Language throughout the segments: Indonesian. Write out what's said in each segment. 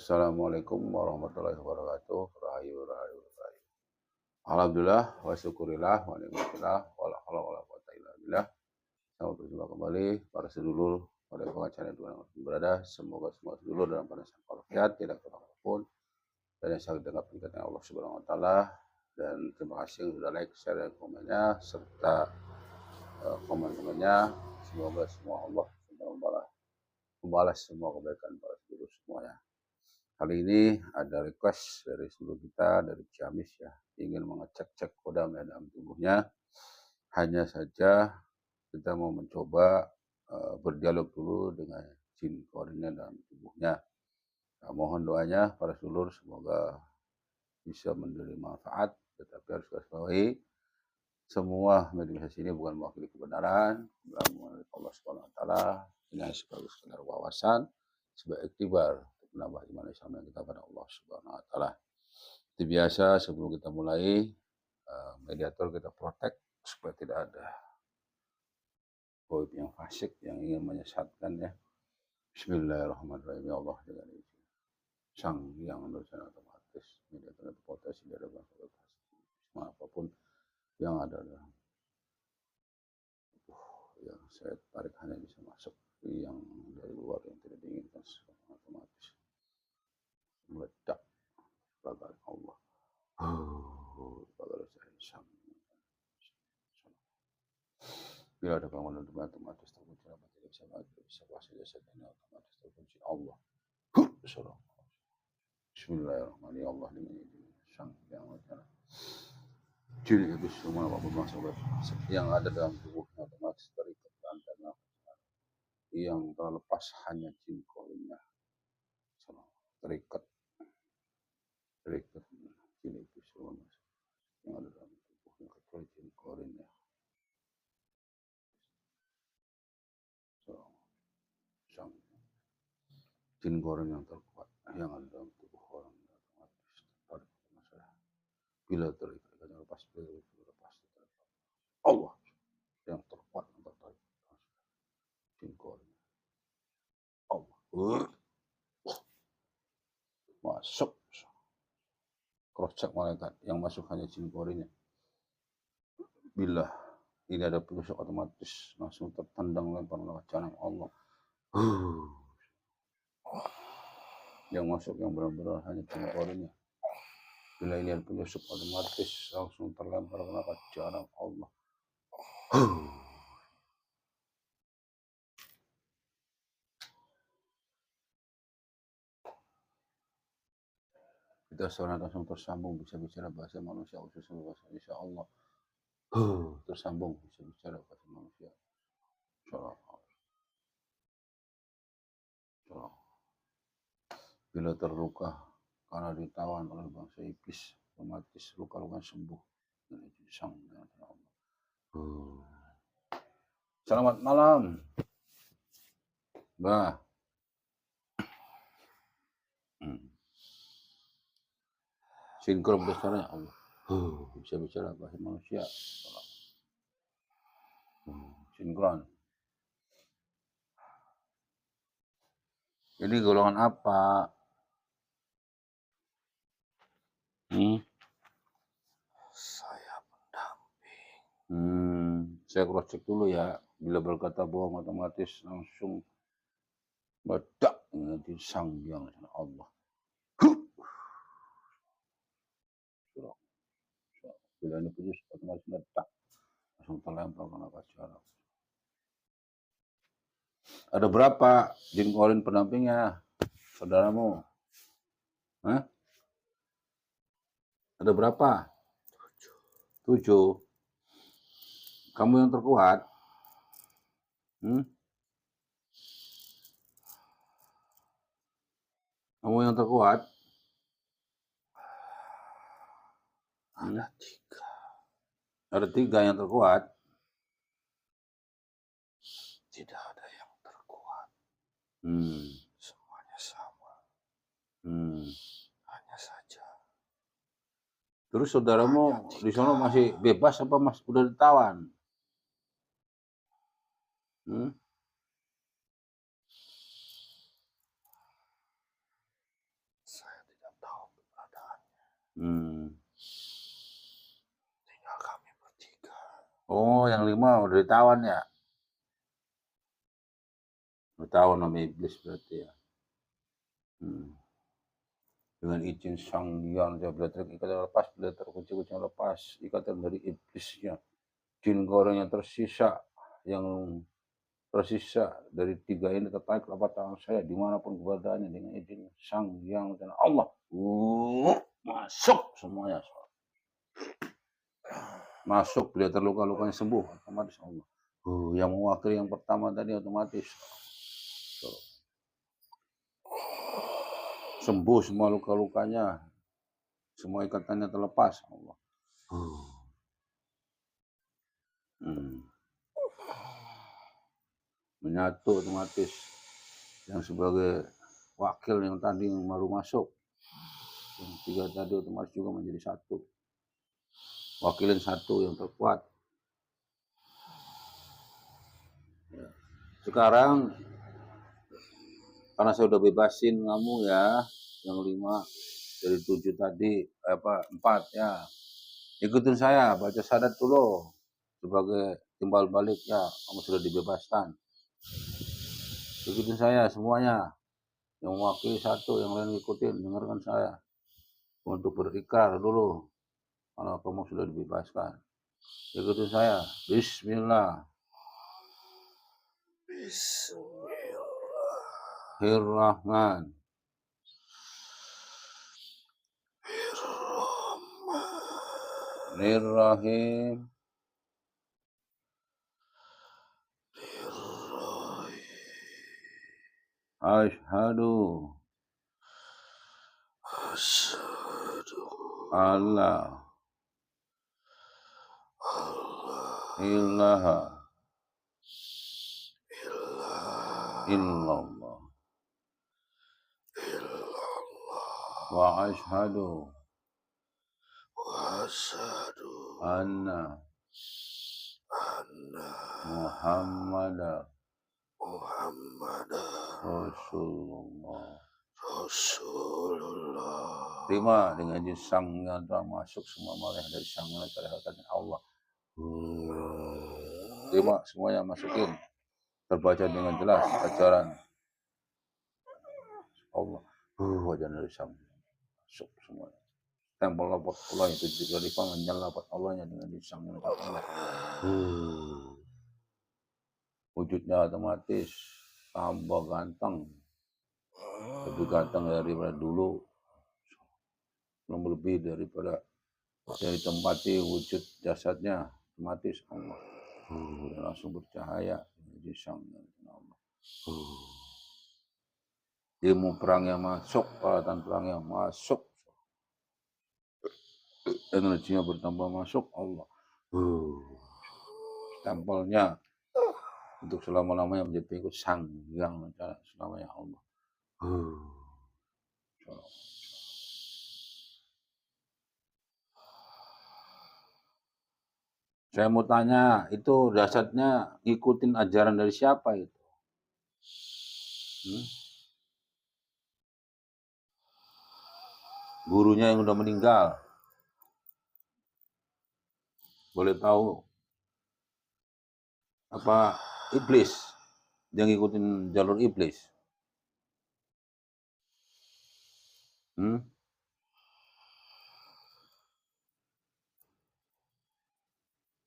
Assalamualaikum warahmatullahi wabarakatuh. Rahayu, rahayu, rahayu. Alhamdulillah, wa syukurillah, wa nikmatillah, wa la haula wa la quwata illa billah. Selamat berjumpa kembali para sedulur pada pengacara yang Tuhan berada. Semoga semua sedulur dalam keadaan walafiat, tidak kurang apapun, dan yang sangat dengan perintahnya Allah Subhanahu wa taala. Dan terima kasih yang sudah like, share, dan komennya serta komen-komennya. Semoga semua Allah membalas semua kebaikan para sedulur semuanya. Kali ini ada request dari sedulur kita dari Ciamis ya, ingin mengecek-cek kodam ya dalam tubuhnya. Hanya saja kita mau mencoba berdialog dulu dengan jin korinnya dalam tubuhnya. Nah, mohon doanya para sedulur semoga bisa menjadi manfaat, tetapi harus ketahui semua meditasi ini bukan mewakili kebenaran, bukan Allah Subhanahu wa taala, ini hanya sekedar wawasan, sebagai iktibar untuk menambah iman Islam yang kita pada Allah Subhanahu wa taala. Seperti biasa sebelum kita mulai mediator kita protect supaya tidak ada goib yang fasik yang ingin menyesatkan ya. Bismillahirrahmanirrahim. Ya Allah dengan izin Sang yang berencana otomatis mediator itu potensi dari bangsa semua apapun yang ada dalam yang saya tarik hanya bisa masuk, yang dari luar yang tidak diinginkan otomatis meledak pada Allah. Bila ada bangunan otomatis terkunci, apa tidak bisa lagi, bisa kuasa jasadnya otomatis terkunci Allah. Bismillahirrahmanirrahim. Allah dengan izin Sang yang berencana. Jin itu semua apapun yang ada dalam tubuhnya otomatis terikat dan yang terlepas hanya jin korinnya terikat jin itu semua yang ada dalam tubuhnya kecuali jin korinnya. Sang jin korin yang terkuat yang ada dalam tubuh orang otomatis tertarik masalah. Bila terikat lepas Allah yang terkuat yang tertarik jin korin Allah masuk cross check malaikat yang masuk hanya jin korinnya. Bila ini ada penyusup otomatis langsung tertendang lempar lewat jalan Allah. Yang masuk yang benar-benar hanya jin korinnya. Bila ini ada penyusup otomatis langsung terlempar lewat jalan Allah. Kita seorang langsung tersambung bisa bicara bahasa manusia khususnya bahasa insya Allah. Tersambung bisa bicara bahasa manusia. Bila terluka karena ditawan oleh bangsa iblis, otomatis luka-luka sembuh dengan izin Sang dengan Allah. Selamat malam, Mbah. Sinkron besarnya Allah. Bisa bicara bahasa manusia. Sinkron. Ini golongan apa? Saya pendamping. Saya cross check dulu ya. Bila berkata bohong otomatis langsung meledak nanti Sang yang Allah. Bila ini putus otomatis meledak langsung terlempar kena pacaran. Ada berapa jin korin pendampingnya, saudaramu? Hah? Ada berapa? 7. Kamu yang terkuat? Kamu yang terkuat? Ada 3. Ada 3 yang terkuat? Tidak ada yang terkuat. Semuanya sama. Hanya saja. Terus saudaramu di sana masih bebas apa mas udah ditawan? Tinggal kami bertiga. Oh, yang 5 udah ditawan ya? Ditawan sama iblis berarti ya. Dengan izin Sang Hyang Jabra ikatan lepas, bila terkunci-kunci lepas, ikatan dari iblisnya. Jin goreng yang tersisa dari 3 ini tertarik telapak tangan saya dimanapun keberadaannya dengan izin Sang Hyang dan Allah. Masuk semuanya. Masuk, bila terluka-lukanya sembuh, otomatis Allah. Yang mewakili yang pertama tadi otomatis sembuh semua luka-lukanya, semua ikatannya terlepas Allah. Menyatu otomatis yang sebagai wakil yang tadi yang baru masuk, yang 3 tadi otomatis juga menjadi satu, wakilin satu yang terkuat. Sekarang karena saya udah bebasin kamu ya, yang 5 dari 7 tadi 4 ya, ikutin saya baca syahadat dulu sebagai timbal balik ya, kamu sudah dibebaskan. Ikutin saya semuanya, yang mewakili satu, yang lain ikutin, dengarkan saya untuk berikrar dulu kalau kamu sudah dibebaskan. Ikutin saya. Bismillah. Bismillahirrahmanirrahim. Asyhadu alla ilaha illallah wa asyhadu anna Muhammadar Rasulullah. Terima dengan izin Sang Yang telah masuk semua malaikat dari Sang Yang terhadap Allah. Terima semuanya masukin. Terbaca dengan jelas ajaran Allah. Wajah dari Sang masuk semuanya. Tempel lapor Allah itu juga dipangan nyalapat Allahnya dengan izin Sang Yang Allah. Wujudnya otomatis tambah ganteng, lebih ganteng daripada dulu, lebih daripada dari tempati wujud jasadnya, otomatis Allah langsung bercahaya di Sang Allah. Ilmu perangnya masuk, peralatan perangnya masuk, energinya bertambah masuk Allah. Stempelnya untuk selama-lamanya menjadi pengikut Sang Yang selamanya Allah. Saya mau tanya, itu dasarnya ngikutin ajaran dari siapa itu? Gurunya yang udah meninggal. Boleh tahu? Apa iblis? Dia ngikutin jalur iblis?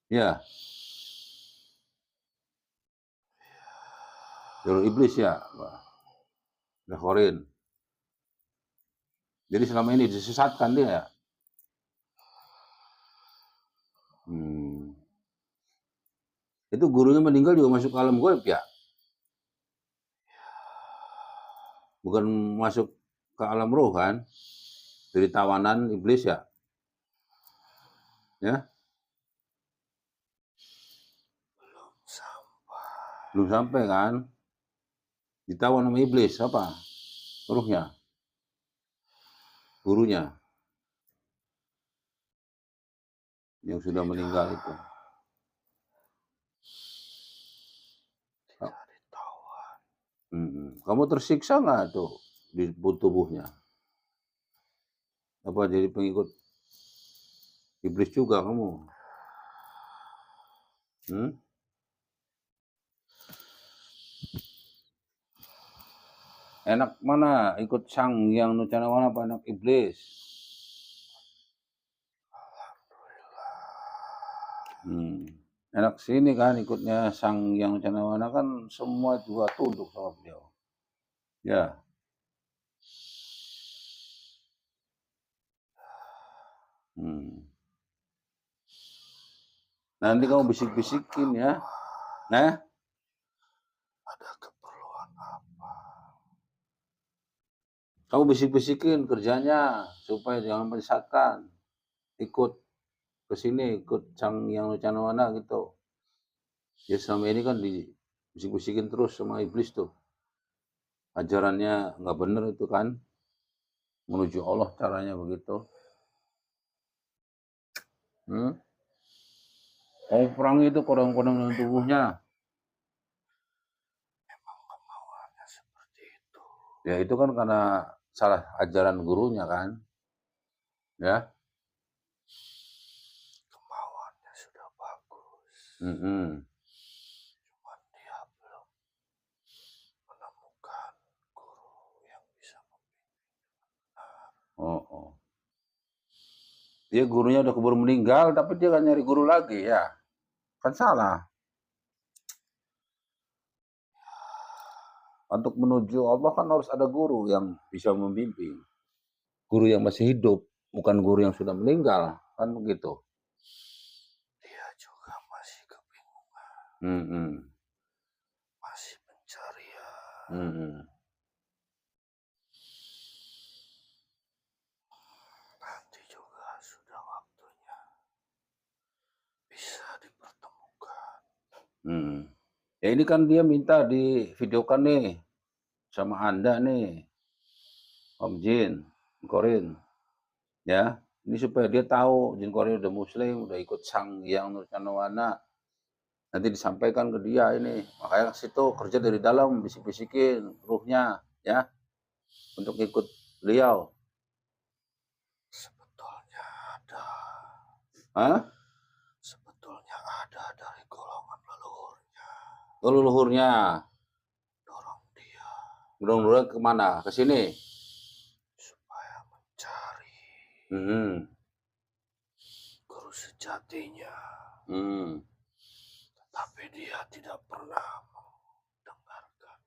Ya. Jalur iblis ya, Pak. Lekhorin. Jadi selama ini disesatkan dia ya? Itu gurunya meninggal juga masuk ke alam gaib ya? Bukan masuk ke alam roh kan? Dari tawanan iblis ya? Ya? Belum sampai kan? Ditawan sama iblis apa? Ruhnya? Gurunya? Yang sudah meninggal itu. Kamu tersiksa nggak tuh di tubuhnya? Apa jadi pengikut iblis juga kamu? Hmm? Enak mana ikut sang yang Nucanawana apa enak iblis? Enak sini kan ikutnya sang yang Nucanawana kan semua juga tunduk sama beliau. Ya. Nanti kamu bisik-bisikin ya. Nah, Ada keperluan apa? kamu bisik-bisikin kerjanya supaya jangan menyesatkan. Ikut ke sini, ikut sang yang Nucanawana gitu. Ya selama ini kan dibisik-bisikin terus sama iblis tuh. Ajarannya nggak bener itu kan. Menuju Allah caranya begitu. Kamu perangi itu kodam-kodam dalam tubuhnya. Memang kemauannya seperti itu. Ya itu kan karena salah ajaran gurunya kan. Ya. Kemauannya sudah bagus. Cuman dia belum menemukan guru yang bisa membimbing. Dia gurunya udah keburu meninggal, tapi dia kan nyari guru lagi ya. Kan salah. Untuk menuju Allah kan harus ada guru yang bisa membimbing. Guru yang masih hidup, bukan guru yang sudah meninggal. Kan begitu. Dia juga masih kebingungan. Masih pencarian. Nanti juga sudah waktunya bisa dipertemukan. Ya ini kan dia minta divideokan nih sama Anda nih, Om Jin Korin. Ya, ini supaya dia tahu Jin Korin udah Muslim, udah ikut sang yang Nucanawana. Nanti disampaikan ke dia ini, makanya situ kerja dari dalam, bisik-bisikin ruhnya, ya, untuk ikut beliau. Sebetulnya ada. Hah? Sebetulnya ada dari golongan leluhurnya. Leluhurnya. Dorong dia. Dorong kemana? Ke sini? Supaya mencari guru sejatinya. Tapi dia tidak pernah mendengarkan.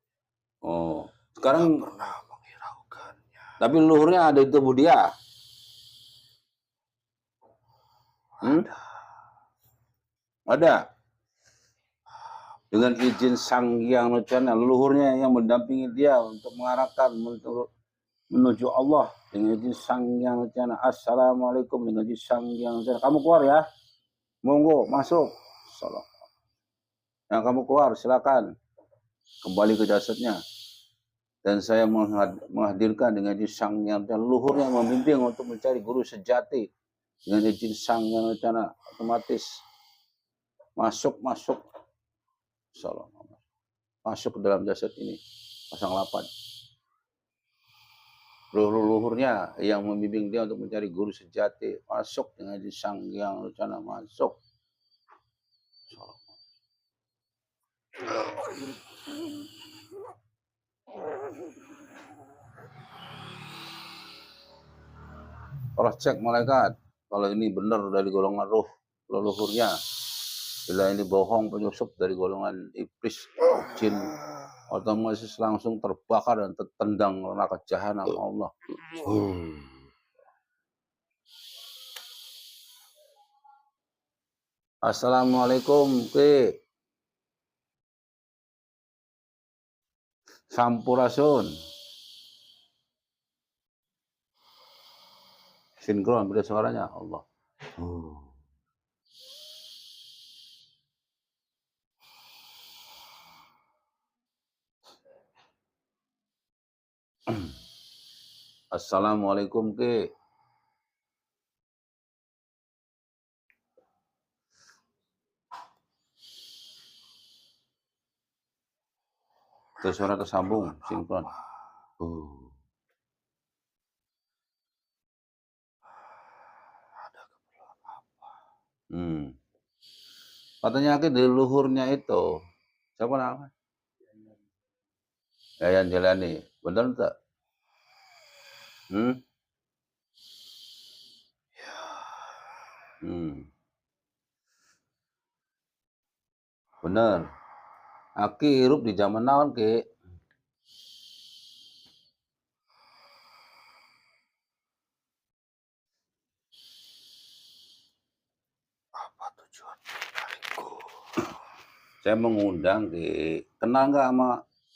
Sekarang tidak pernah menghiraukannya. Tapi leluhurnya ada di tubuh dia. Ada. Dengan izin sang yang Nucanawana, leluhurnya yang mendampingi dia untuk mengarahkan menuju Allah dengan izin sang yang Nucanawana. Assalamualaikum dengan izin sang yang Nucanawana. Kamu keluar ya. Monggo masuk. Salam. Yang kamu keluar silakan. Kembali ke jasadnya. Dan saya menghadirkan dengan izin sang yang Nucanawana, leluhurnya membimbing untuk mencari guru sejati. Dengan izin sang yang Nucanawana, otomatis masuk salam. Masuk ke dalam jasad ini, pasang 8. Leluhurnya yang membimbing dia untuk mencari guru sejati, masuk dengan sang yang Nucanawana, masuk. Kalau cek malaikat, kalau ini benar dari golongan roh leluhurnya, bila ini bohong penyusup dari golongan iblis, jin, otomatis langsung terbakar dan tertendang neraka jahanam Allah. Assalamualaikum Ki Sampurasun. Sinkron beda suaranya Allah. Assalamualaikum Ki. Itu suara tersambung, sinkron. Hmm. Katanya Aki dari leluhurnya itu. Siapa nama? Yayan Jelani. Bener tak? Hmm? Ya, Hmm. Bener. Aki hirup di zaman naon Ki? apa tujuan dariku? Saya mengundang Ki. Kenal nggak sama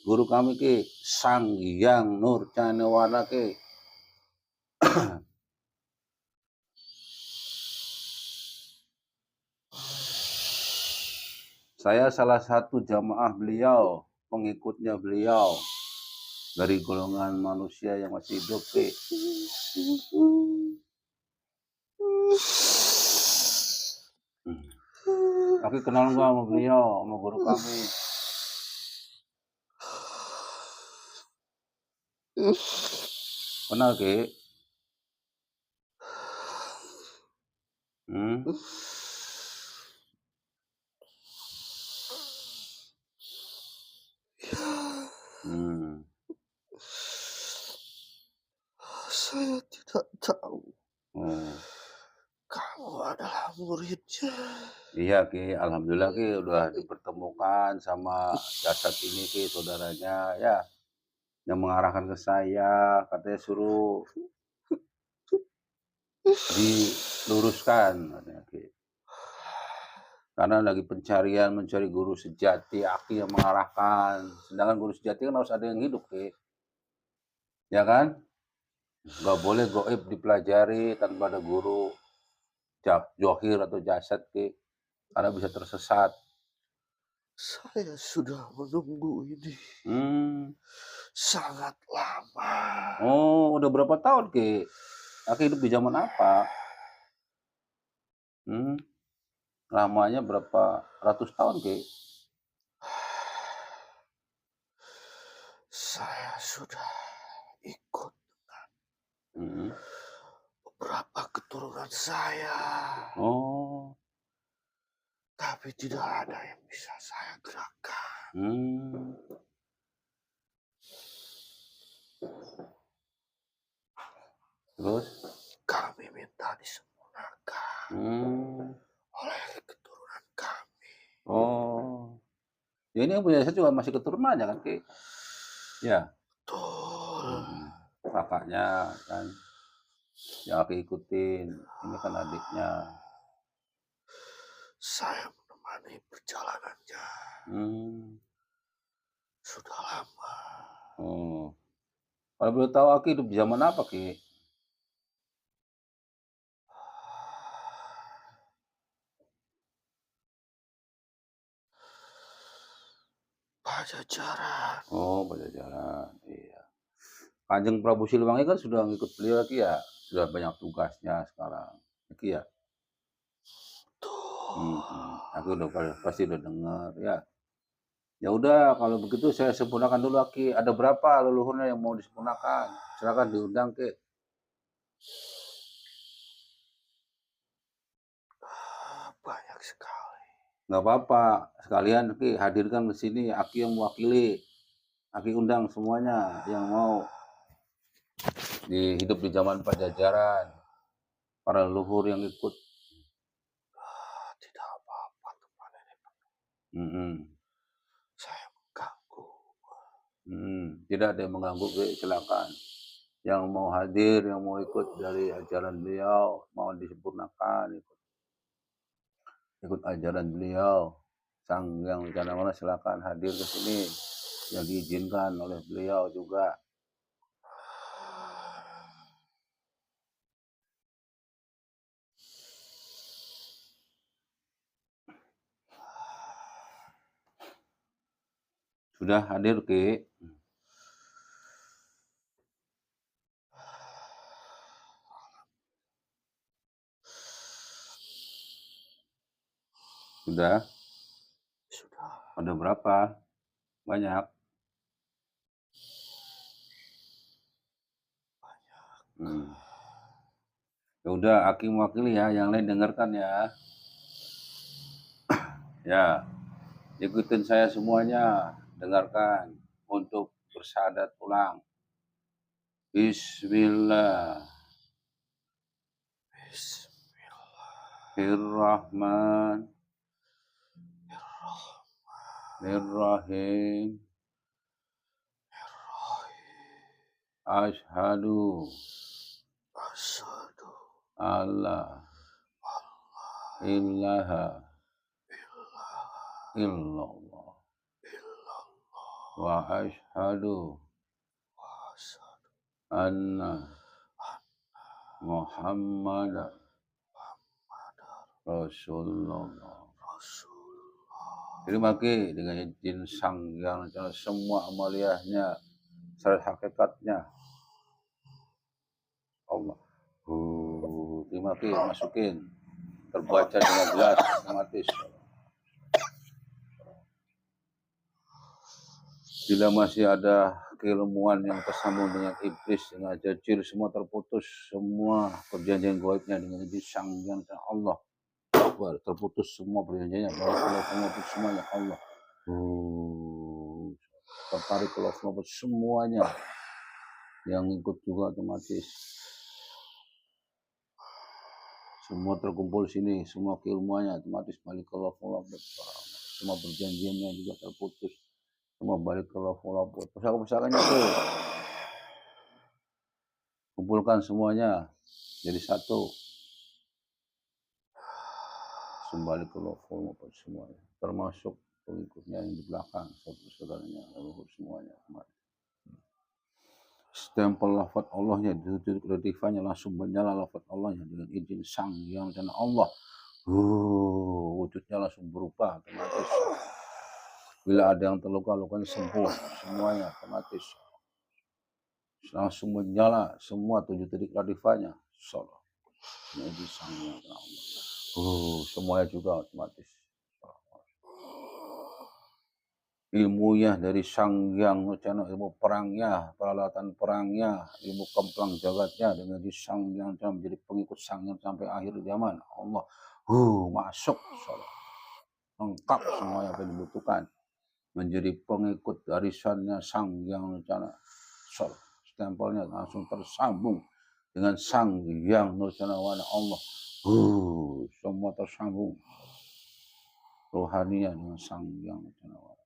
guru kami Ki? Sang Hyang Nur Canewana Ki. Saya salah satu jamaah beliau, pengikutnya beliau. Dari golongan manusia yang masih hidup Ki. Aki kenal nggak sama beliau, sama guru kami? Kenal Ki? Hmm? Ya, Hmm. saya tidak tahu Oh. kamu adalah muridnya. Iya Ki, alhamdulillah Ki udah dipertemukan sama jasad ini Ki, saudaranya ya, yang mengarahkan ke saya, katanya suruh diluruskan katanya Ki. Karena lagi pencarian mencari guru sejati, Aki yang mengarahkan. Sedangkan guru sejati kan harus ada yang hidup Ki. Ya kan? Nggak boleh goib dipelajari tanpa ada guru johir atau jasad Ki. Karena bisa tersesat. Saya sudah menunggu ini Hmm. sangat lama. Oh, udah berapa tahun Ki? Aki hidup di zaman apa? Hmm. Lamanya berapa ratus tahun Ki? Saya sudah ikut Hmm. beberapa keturunan saya, Oh. tapi tidak ada yang bisa saya gerakkan. Hmm. Terus? Kami minta disempurnakan Hmm. oleh keturunan kami. Oh. Ya ini yang punya saya juga masih keturunannya kan Ki? Ya. Betul. Kakaknya kan yang Aki ikutin. Ini kan adiknya. Saya menemani perjalanannya Hmm. sudah lama. Oh. Kalau boleh tahu Aki hidup di zaman apa Ki? Pajajaran. Oh, Pajajaran. Iya. Kanjeng Prabu Siliwangi kan sudah ngikut beliau Ki ya. Sudah banyak tugasnya sekarang. Ki ya. Betul. Aku udah pasti udah dengar ya. Ya udah kalau begitu saya sempurnakan dulu Aki. Ada berapa leluhurnya yang mau disempurnakan? Silakan diundang Ki. Banyak sekali. Nggak apa-apa. Sekalian Ki hadirkan ke sini Aki yang mewakili. Aki undang semuanya yang mau hidup di zaman Pajajaran. Para leluhur yang ikut. Tidak apa-apa teman ini. Mm-mm. Saya mengganggu. Tidak ada yang mengganggu Ki. Silakan. Yang mau hadir, yang mau ikut dari ajaran beliau, mau disempurnakan, ikut ajaran beliau. Sang yang mana silakan hadir ke sini yang diizinkan oleh beliau juga. Sudah hadir Ki? Sudah? Sudah. Ada berapa? Banyak. Banyak. Ya udah, Aki mewakili ya, yang lain dengarkan ya. Ya, ikutin saya semuanya, dengarkan untuk bersyahadat ulang. Bismillahirrahmanirrahim. Asyhadu Asyhadu alla ilaha illallah wa asyhadu anna Muhammadan Rasulullah. Terima kasih dengan izin Sang yang semua amaliyahnya, syarat hakikatnya Allah. Terima kasih, masukin. Terbaca dengan jelas, otomatis. Bila masih ada keilmuan yang tersambung dengan iblis, dengan jajil, semua terputus, semua perjanjian gaibnya dengan izin Sang yang Allah. Terputus semua perjanjiannya, semua semuanya Allah. Tertarik ke love semuanya yang ikut juga otomatis. Semua terkumpul sini, semua keilmuannya otomatis balik ke love. Semua perjanjiannya juga terputus. Semua balik ke love. Pusaka-pusakanya tuh kumpulkan semuanya jadi satu. Kembali ke love semuanya, termasuk pengikutnya yang di belakang, saudaranya, leluhur semuanya. Stempel lafaz Allahnya di titik retifanya langsung menyala lafaz Allahnya dengan izin Sang yang dan Allah. Wujudnya langsung berubah otomatis. Bila ada yang terluka, lukanya sembuh semuanya otomatis. Langsung menyala semua 7 titik retifanya. Salah. Dengan izin Sang yang dan Allah. Semuanya juga otomatis. Ilmunya dari Sang Yang Nucana, ilmu perangnya, peralatan perangnya, ilmu kemplang jagatnya dengan di Sang Yang Nucana menjadi pengikut Sang Yang sampai akhir zaman. Allah, masuk, lengkap semua yang dibutuhkan menjadi pengikut arisannya Sang Yang Nucana. Stempelnya langsung tersambung dengan Sang Yang Nucana wana Allah. Semua tersambung rohaninya dengan Sang Yang Nucana wana.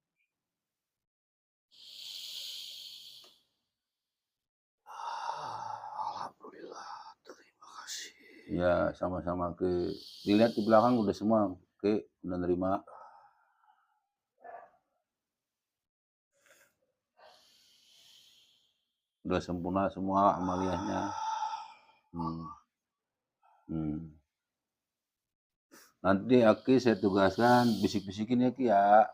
Alhamdulillah, terima kasih. Ya, sama-sama ke. Dilihat di belakang udah semua ke, udah nerima. Udah sempurna semua amaliyahnya. Nanti Aki saya tugaskan bisik-bisikin ya Ki ya.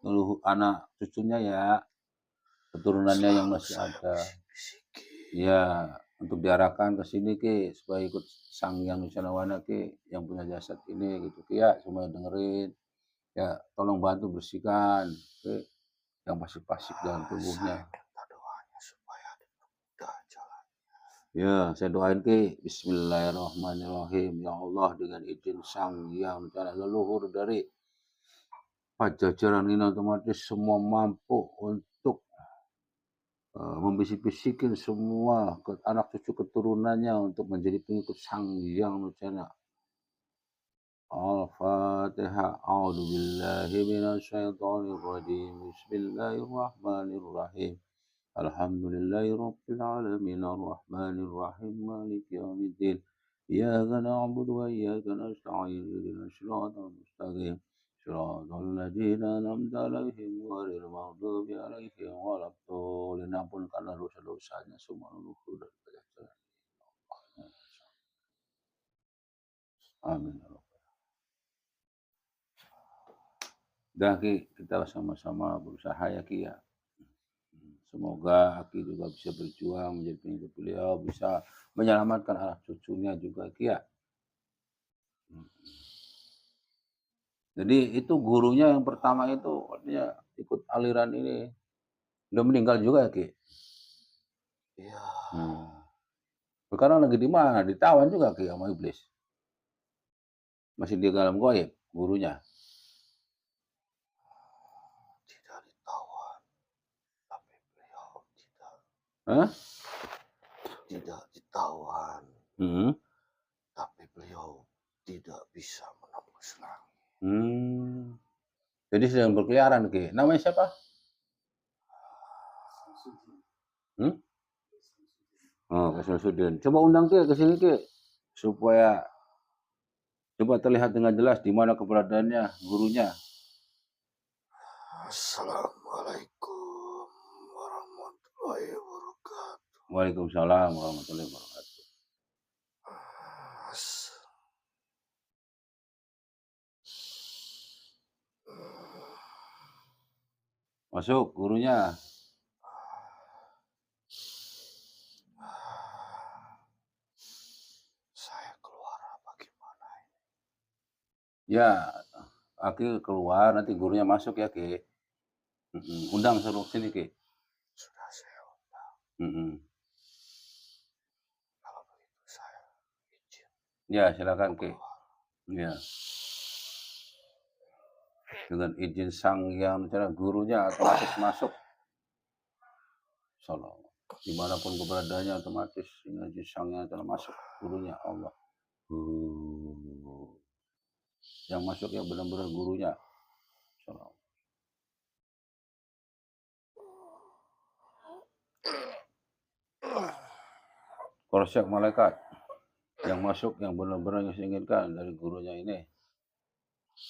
Leluhur anak cucunya ya. Keturunannya yang masih ada. Ya, untuk diarahkan ke sini Ki supaya ikut Sang Yang Nucana Ki yang punya jasad ini gitu Ki ya, semua dengerin. Ya, tolong bantu bersihkan Ki yang pasik-pasik dalam tubuhnya. Ya, saya doain Ki, bismillahirrahmanirrahim. Ya Allah, dengan izin Sang Yang Nucana leluhur dari Pajajaran ini otomatis semua mampu untuk membisik-bisikin semua ke anak cucu keturunannya untuk menjadi pengikut Sang Yang Nucana. Al-Fatihah. A'udzubillahi minasyaitonirrajim. Bismillahirrahmanirrahim. Alhamdulillahirabbil alamin arrahmanir rahim maliki yaumiddin. Iyyaka na'budu wa iyyaka nasta'in ihdinas siratal mustaqim. Siratal ladzina an'amta 'alaihim ghairil maghdubi 'alaihim waladdallin. Ampunkanlah dosa-dosanya semua leluhur dan pajajaran. Amin. Dan kita sama-sama berusaha ya Ki ya. Semoga Aki juga bisa berjuang menjadi pengikut beliau, bisa menyelamatkan anak cucunya juga Ki ya. Jadi itu gurunya yang pertama itu artinya ikut aliran ini. Udah meninggal juga ya Ki? Iya. Sekarang lagi di mana? Ditawan juga Ki sama iblis. Masih di dalam gaib gurunya. Hah? tidak ditawan, Hmm. tapi beliau tidak bisa menembus langit. Jadi sedang berkeliaran, Ki. Namanya siapa? Oh, Ki Samsudin. Coba undang Ki ke sini, Ki. Supaya coba terlihat dengan jelas di mana keberadaannya, gurunya. Assalamualaikum warahmatullahi wabarakatuh. Waalaikumsalam warahmatullahi wabarakatuh. Masuk gurunya. Saya keluar apa gimana ini? Ya, Aki keluar, nanti gurunya masuk ya, Ki. Undang suruh sini, Ki. Sudah saya undang. Kalau begitu saya izin. Ya, silakan, Ki. Keluar. Ya. Dengan izin sang yang bicara gurunya otomatis masuk. Salam. Dimanapun keberadaannya otomatis dengan izin sangnya telah masuk gurunya Allah. Yang masuk ya benar-benar gurunya. Salam. Korosyak malaikat yang masuk yang benar-benar yang diinginkan dari gurunya ini.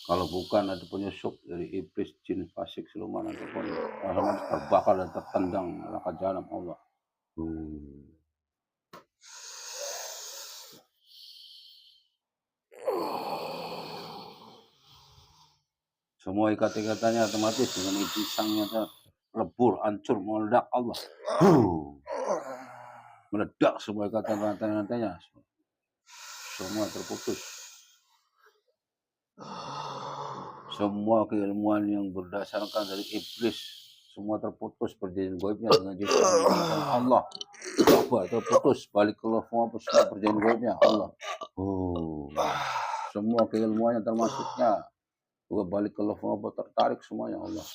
Kalau bukan ada penyusup dari iblis, jin, fasik, siluman ataupun otomatis terbakar dan tertendang neraka jahanam Allah. Semua ikat-ikatannya otomatis dengan izin sangnya lebur, hancur, meledak Allah. Meledak semua ikatan rantai-rantainya. Semua terputus. Semua keilmuan yang berdasarkan dari iblis, semua terputus perjanjian gaibnya dengan izin Allah. Coba terputus, balik ke semua perjanjian gaibnya Allah. Semua keilmuannya termasuknya. Juga balik ke Allah, tertarik semuanya Allah.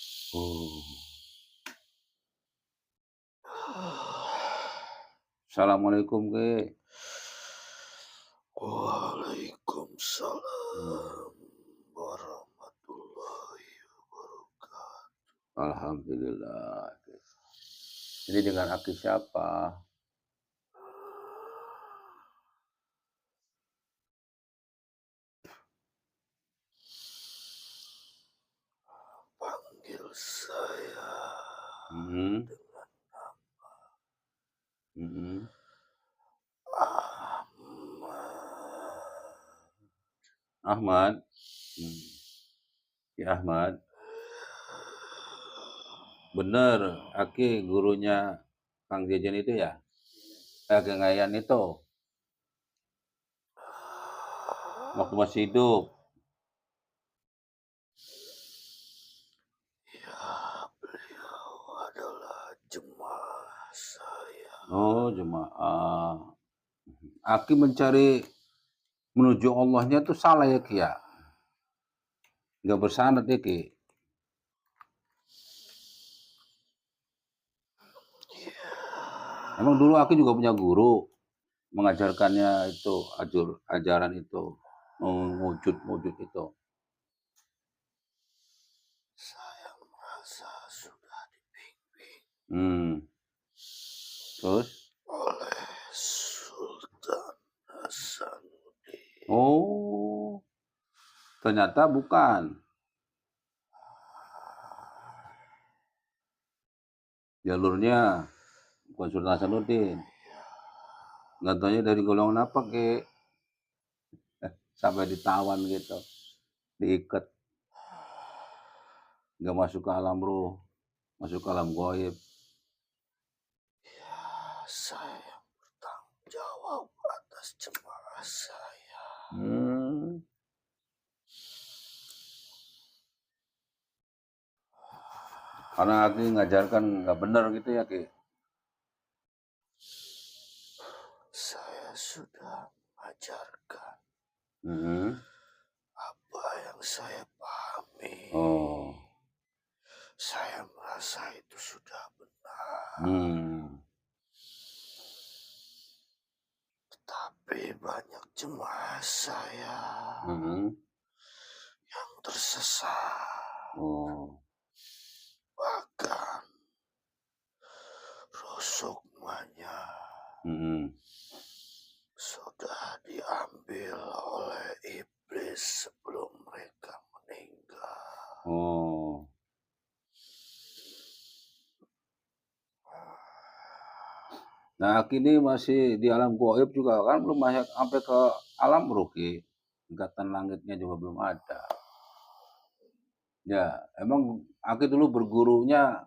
Assalamualaikum, Ki. Waalaikumsalam warahmatullahi wabarakatuh. Alhamdulillah. Ini dengan aki siapa? Panggil saya Hmm. dengan Hmm. Ahmad. Ahmad. Ya Ahmad. Bener, Aki gurunya Kang Jejen itu ya? Kang Ayan itu. Waktu masih hidup. Ya, beliau adalah jemaah saya. Oh, jemaah. Aki mencari menuju Allahnya itu salah ya Ki ya? Nggak bersanad ya Ki? Emang dulu Aki juga punya guru mengajarkannya itu ajaran itu wujud itu. Saya merasa sudah dibimbing Terus? oleh Sultan Hasanuddin. Oh, ternyata bukan. Jalurnya bukan Sultan Hasanuddin. Nggak taunya dari golongan apa Ki? Sampai ditawan gitu, diikat, nggak masuk ke alam ruh, masuk ke alam gaib. Ya, saya yang bertanggung jawab atas jemaah saya. Karena Aki ngajarkan nggak benar gitu ya Ki? Saya sudah mengajarkan apa yang saya pahami. Saya merasa itu sudah benar. Tapi banyak jemaah saya yang tersesat. Oh. Bahkan rusukmanya sudah diambil oleh iblis sebelum mereka meninggal. Oh. Nah, kini masih di alam gaib juga kan, belum banyak sampai ke alam ruh, Ki. Tingkatan langitnya juga belum ada. Ya, emang Aki dulu bergurunya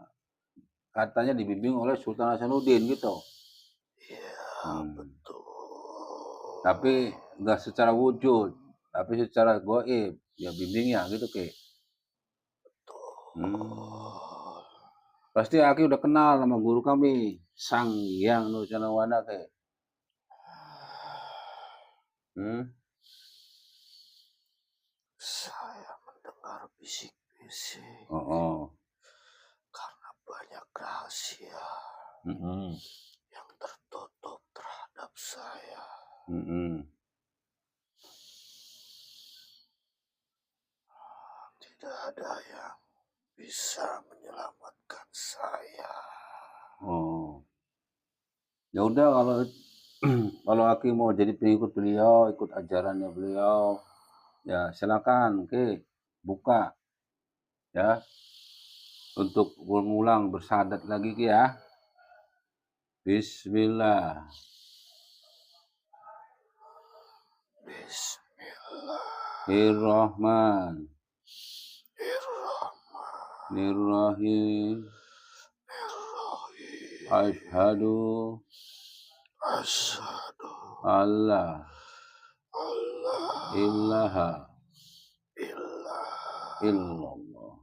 katanya dibimbing oleh Sultan Hasanuddin gitu. Iya, betul. Tapi nggak secara wujud, tapi secara gaib. Ya bimbingnya gitu, Ki. Pasti Aki udah kenal sama guru kami, Sang Hyang Nurjanawana, Ki. Saya mendengar bisik-bisik Oh. karena banyak rahasia yang tertutup terhadap saya. Tidak ada yang bisa menyelamatkan saya. Oh. Ya udah kalau kalau Aki mau jadi pengikut beliau, ikut ajarannya beliau, ya silakan, Ki, buka ya untuk mengulang bersyahadat lagi, Ki ya. Bismillah. Bismillahirrahmanirrahim. Asyhadu alla ilaha illallah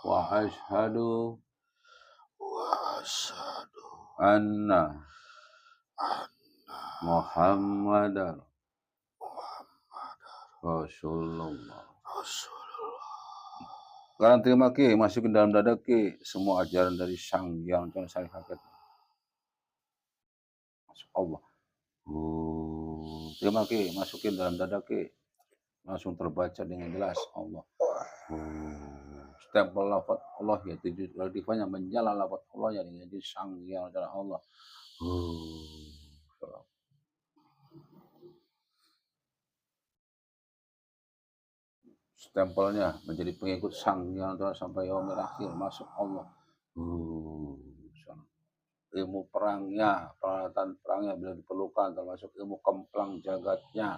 wa asyhadu anna Muhammadar Rasulullah. Sekarang terima, Ki, masukin dalam dada, Ki, semua ajaran dari Sang Hyang Cana Hakikat. Masuk Allah. Terima, Ki, masukin dalam dada, Ki. Langsung terbaca dengan jelas Allah. Stempel lafaz Allah ya, tujuh latifahnya menyala lafaz Allah ya dengan Sang Hyang Cana Allah. Stempelnya menjadi pengikut Sang Hyang Cana sampai yaumil akhir, masuk Allah. Ilmu perangnya, peralatan perangnya bila diperlukan, termasuk ilmu kemplang jagatnya,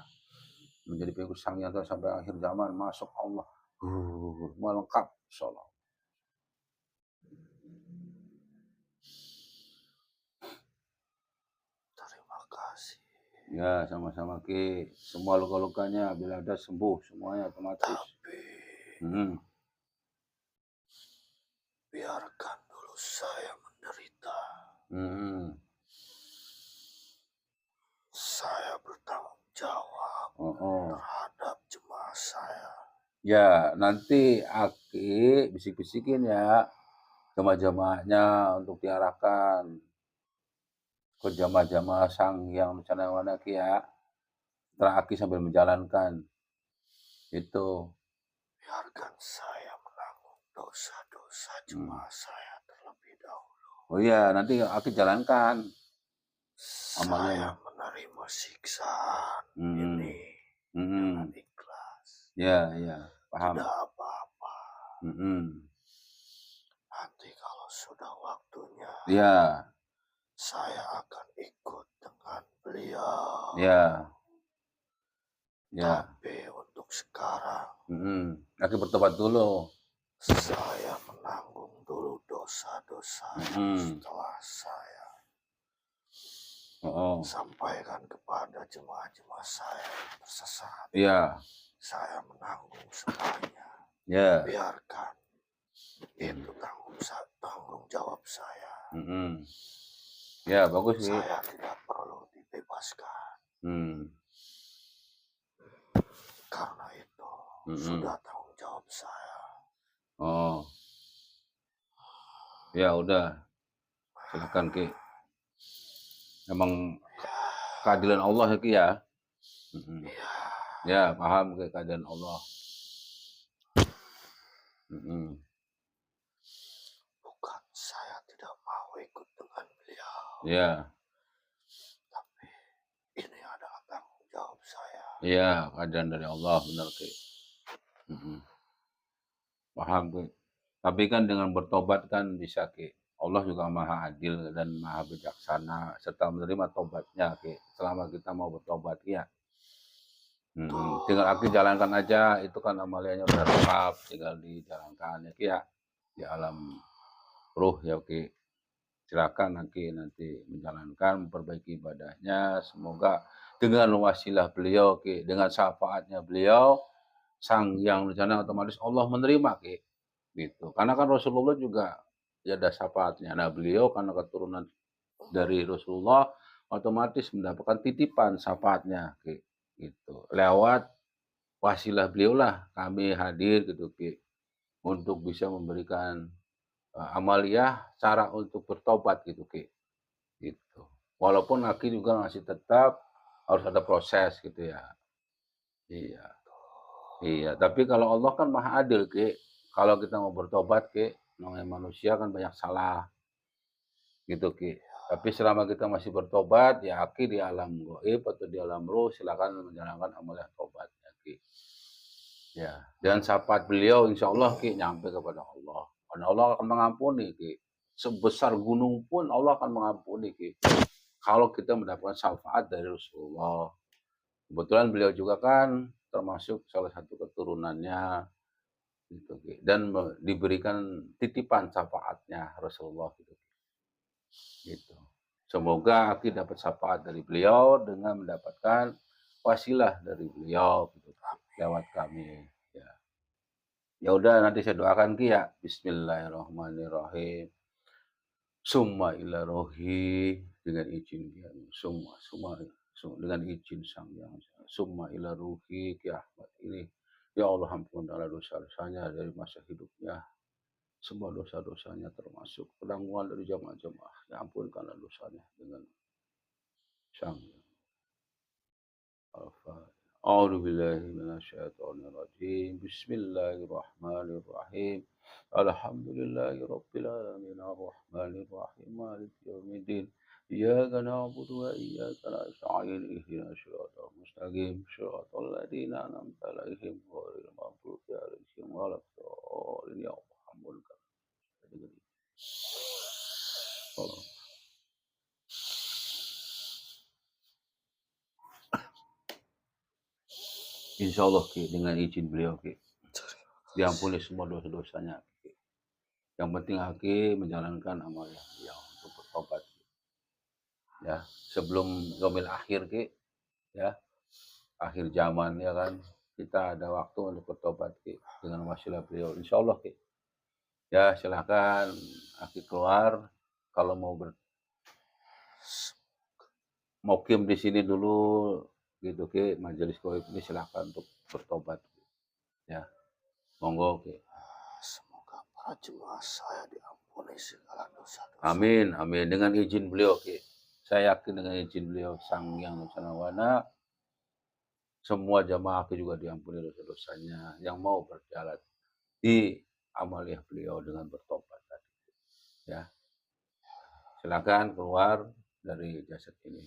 menjadi pengikut Sang Hyang Cana sampai akhir zaman, masuk Allah. Lengkap, insyaallah. Terima kasih. Ya, sama-sama, Ki. Semua luka-lukanya bila ada sembuh semuanya otomatis. Tapi biarkan dulu saya menderita. Saya bertanggung jawab terhadap jemaah saya. Ya, nanti Aki bisik-bisikin ya jamaah-jamaahnya untuk diarahkan ke jamaah-jamaah Sang Hyang Nurjanawana, Ki ya. Setelah Aki sambil menjalankan itu. Biarkan saya menanggung dosa-dosa jemaah saya terlebih dahulu. Oh iya, nanti Aki jalankan Saya menerima siksaan ini dengan ikhlas. Ya, paham. Tidak apa-apa. Nanti kalau sudah waktunya, saya akan ikut dengan beliau. Tapi untuk sekarang, Aki bertobat dulu. saya menanggung dulu dosa-dosa setelah saya sampaikan kepada jemaah-jemaah saya yang tersesat. Saya menanggung semuanya. Biarkan itu tanggung jawab saya. Ya, bagus, Ki. Saya tidak perlu dibebaskan. Karena itu sudah tanggung jawab saya. Ya udah, silakan, Ki. Emang keadilan Allah ya Ki ya. Iya. Ya paham ke keadilan Allah. Bukan saya tidak mau ikut dengan beliau, Ya, tapi ini adalah tanggung jawab saya. iya keadilan dari Allah benar Ki. Paham Ki. Tapi kan dengan bertobat kan bisa Ki. Allah juga maha adil dan maha bijaksana serta menerima tobatnya Ki. Selama kita mau bertobat ya. Tinggal Aki jalankan aja, itu kan amaliyanya udah lengkap, tinggal dijalankan ya Ki ya. Di alam ruh ya Ki. Silakan Aki nanti menjalankan, memperbaiki ibadahnya. Semoga dengan wasilah beliau Ki, dengan syafaatnya beliau, sang yang rencana otomatis Allah menerima Ki. Gitu. Karena kan Rasulullah juga ya ada syafaatnya. Nah beliau karena keturunan dari Rasulullah otomatis mendapatkan titipan syafaatnya Ki. Gitu. Lewat wasilah beliau lah kami hadir gitu Ki. Untuk bisa memberikan amaliyah cara untuk bertobat gitu Ki. Gitu. Walaupun Aki juga masih tetap harus ada proses gitu ya. Iya. Iya, tapi kalau Allah kan maha adil Ki. Kalau kita mau bertobat Ki, namanya manusia kan banyak salah gitu Ki. Tapi selama kita masih bertobat ya Aki di alam gaib atau di alam ruh silakan menjalankan amaliyah tobat ya Ki. Ya, dan syafaat beliau insya Allah Ki nyampe kepada Allah. Karena Allah akan mengampuni Ki. Sebesar gunung pun Allah akan mengampuni Ki. Kalau kita mendapatkan syafaat dari Rasulullah. Kebetulan beliau juga kan termasuk salah satu keturunannya gitu, dan diberikan titipan syafaatnya Rasulullah gitu. Semoga Aki dapat syafaat dari beliau dengan mendapatkan wasilah dari beliau gitu, lewat kami. Ya udah nanti saya doakan Ki ya. Bismillahirrahmanirrahim. Summa ila rohi dengan izin dia. Summa dengan izin sang yang summa ila ruhi Ki Ahmad ini. Ya Allah ampunilah dosa-dosanya dari masa hidupnya. Semua dosa-dosanya termasuk penangguhan dari jamaah-jamaah. Ya ampunkanlah dosanya dengan sang Al-Fatihah. A'udzu billahi minasyaitonir rajim. Bismillahirrahmanirrahim. Alhamdulillahi rabbil alamin arrahmanir rahim maliki yaumiddin. Iyyaka na'budu wa iyyaka nasta'in ihdinas siratal mustaqim siratal ladzina an'amta 'alaihim ghairil maghdubi 'alaihim waladdallin ya Allah ampunkan. Insya Allah Ki, dengan izin beliau Ki, diampuni semua dosa-dosanya Ki. Yang penting Aki menjalankan amalnya beliau untuk bertobat. Ya, sebelum yaumil akhir Ki, ya, akhir zaman ya kan, kita ada waktu untuk bertobat Ki dengan wasilah beliau. Insya Allah Ki. Ya, silakan Aki keluar kalau mau kim di sini dulu gitu Ki, majelis goib ini silakan untuk bertobat. Ya, monggo Ki. Semoga para jemaah saya diampuni segala dosa-dosa. Amin, amin. Dengan izin beliau Ki. Saya yakin dengan izin beliau Sang Yang Wana, semua jamaah Ki juga diampuni dosa-dosanya yang mau berjalan di amaliyah beliau dengan bertobat tadi. Ya. Silakan keluar dari jasad ini.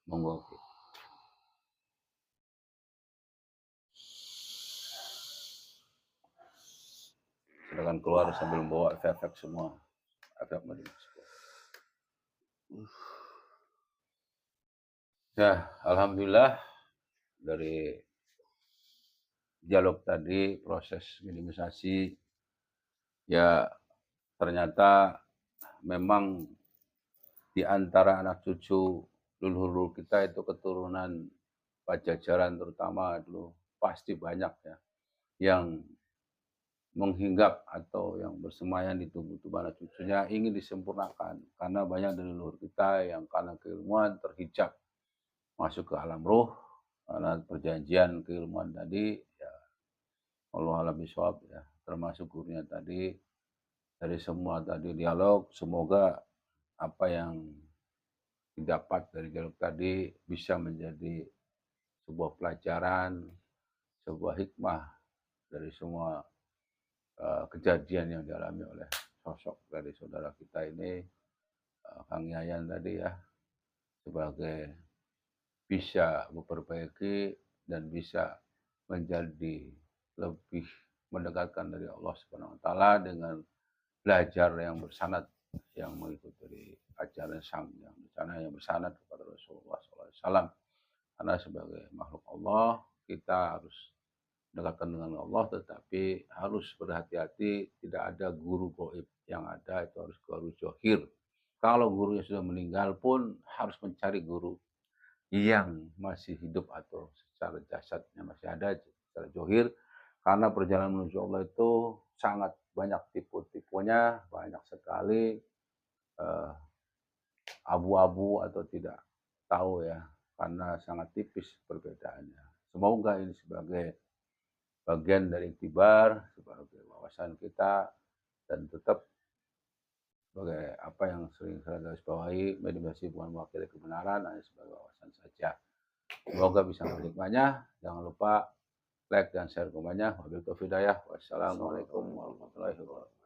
Monggo Ki. Silakan keluar sambil membawa efek-efek semua. Efek medis. Ya, alhamdulillah dari dialog tadi proses minimisasi ya ternyata memang di antara anak cucu leluhur kita itu keturunan Pajajaran terutama dulu pasti banyak ya yang menghinggap atau yang bersemayam di tubuh anak cucunya ingin disempurnakan karena banyak dari leluhur kita yang karena keilmuan terhijab masuk ke alam ruh karena perjanjian keilmuan tadi ya Allah alam bisawab ya termasuk gurunya tadi dari semua tadi dialog semoga apa yang didapat dari dialog tadi bisa menjadi sebuah pelajaran, sebuah hikmah dari semua kejadian yang dialami oleh sosok dari saudara kita ini, Kang Yayan tadi ya, sebagai bisa memperbaiki dan bisa menjadi lebih mendekatkan dari Allah Subhanahu wa taala dengan belajar yang bersanad, yang mengikuti ajaran sang yang bersana yang bersanad kepada Rasulullah SAW. Karena sebagai makhluk Allah kita harus dekatkan dengan Allah, tetapi harus berhati-hati tidak ada guru gaib, yang ada itu harus guru johir. Kalau gurunya sudah meninggal pun harus mencari guru yang masih hidup atau secara jasadnya masih ada secara johir, karena perjalanan menuju Allah itu sangat banyak tipu-tipunya, banyak sekali eh, abu-abu atau tidak tahu ya, karena sangat tipis perbedaannya. Semoga ini sebagai bagian dari iktibar, sebagai wawasan kita, dan tetap sebagai apa yang sering saya garis bawahi, meditasi bukan mewakili kebenaran, hanya sebagai wawasan saja. Semoga bisa menikmatinya. Jangan lupa like dan share komennya. Wabillahi taufiq hidayah. Wassalamualaikum warahmatullahi wabarakatuh.